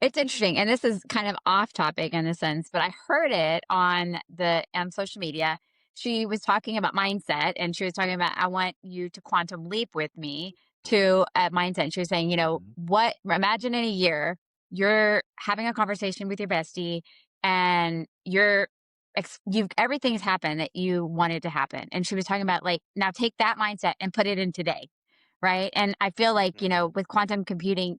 It's interesting, and this is kind of off topic in a sense, but I heard it on social media. She was talking about mindset, and she was talking about, "I want you to quantum leap with me to a mindset." She was saying, Mhm. what imagine in a year, you're having a conversation with your bestie, and you've everything's happened that you wanted to happen. And she was talking about, like, now take that mindset and put it in today, right? And I feel like, Mhm. with quantum computing,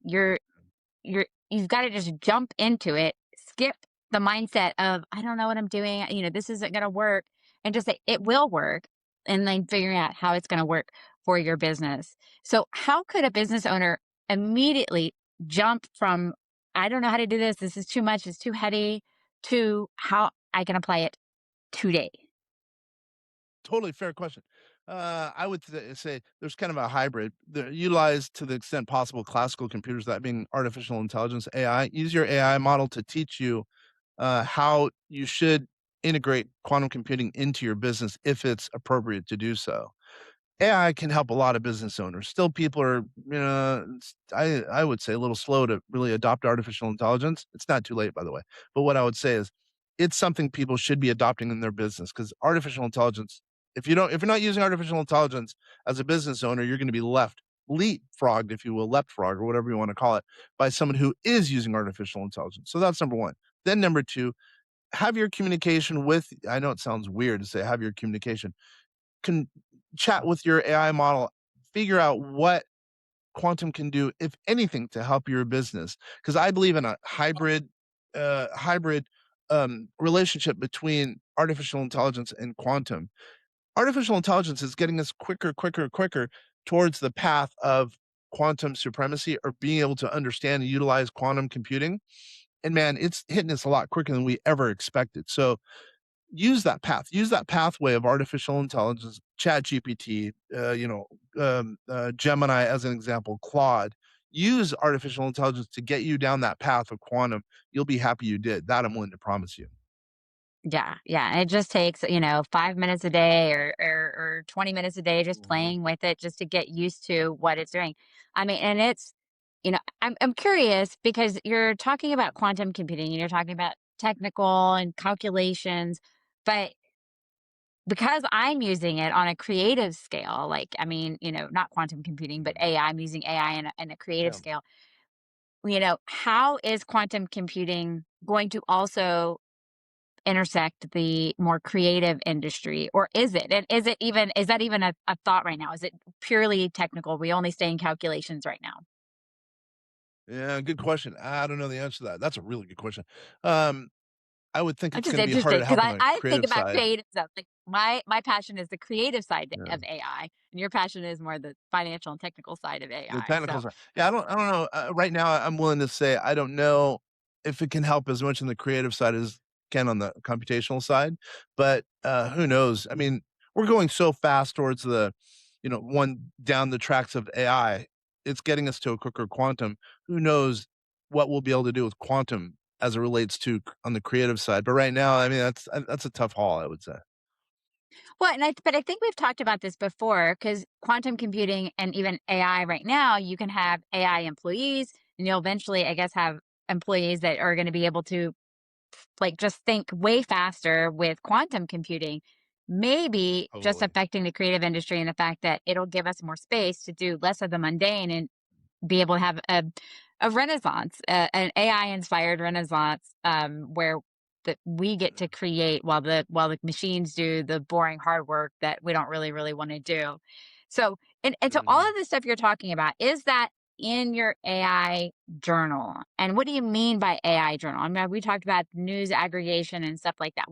you've got to just jump into it, skip the mindset of, I don't know what I'm doing, this isn't going to work, and just say it will work, and then figuring out how it's going to work for your business. So, how could a business owner immediately jump from, I don't know how to do this, this is too much, it's too heady, to how I can apply it today? Totally fair question. I would say there's kind of a hybrid. Utilize to the extent possible classical computers, that being artificial intelligence, AI. Use your AI model to teach you how you should integrate quantum computing into your business if it's appropriate to do so. AI can help a lot of business owners. Still, people are, I would say, a little slow to really adopt artificial intelligence. It's not too late, by the way. But what I would say is, it's something people should be adopting in their business because artificial intelligence. If you're not using artificial intelligence as a business owner, you're going to be left leapfrogged, if you will, leapfrog or whatever you want to call it, by someone who is using artificial intelligence. So that's number one. Then number two, have your communication with. I know it sounds weird to say have your communication can chat with your AI model, figure out what quantum can do, if anything, to help your business. Because I believe in a hybrid relationship between artificial intelligence and quantum. Artificial intelligence is getting us quicker, quicker, quicker towards the path of quantum supremacy or being able to understand and utilize quantum computing. And man, it's hitting us a lot quicker than we ever expected. So use that pathway of artificial intelligence, ChatGPT, Gemini as an example, Claude. Use artificial intelligence to get you down that path of quantum. You'll be happy you did. That I'm willing to promise you. Yeah, yeah. It just takes, 5 minutes a day or 20 minutes a day just Mhm. playing with it just to get used to what it's doing. I mean, and I'm curious because you're talking about quantum computing and you're talking about technical and calculations, but because I'm using it on a creative scale, like, I mean, not quantum computing, but Mhm. AI, I'm using AI in a creative Yeah. scale. How is quantum computing going to also intersect the more creative industry, or is it? And is that even a thought right now? Is it purely technical? We only stay in calculations right now. Yeah, good question. I don't know the answer to that. That's a really good question. Um, I would think I'm it's just gonna be harder interested to because help on I, the I think creative about side. creative stuff. Like my passion is the creative side Yeah. of AI, and your passion is more the financial and technical side of The AI. technical So side. Yeah, I don't know. Right now, I'm willing to say I don't know if it can help as much on the creative side as can on the computational side, but, who knows? I mean, we're going so fast towards one down the tracks of AI. It's getting us to a quicker quantum. Who knows what we'll be able to do with quantum as it relates to on the creative side, but right now, I mean, that's a tough haul, I would say. well, but I think we've talked about this before because quantum computing and even AI right now, you can have AI employees, and you'll eventually, I guess, have employees that are going to be able to, like, just think way faster with quantum computing, maybe just Totally. affecting the creative industry and the fact that it'll give us more space to do less of the mundane and be able to have a renaissance, an AI inspired renaissance, where that we get to create while the machines do the boring hard work that we don't really want to do. So, and so all Mhm. of the stuff you're talking about, is that in your AI journal? And what do you mean by AI journal? I mean, we talked about news aggregation and stuff like that.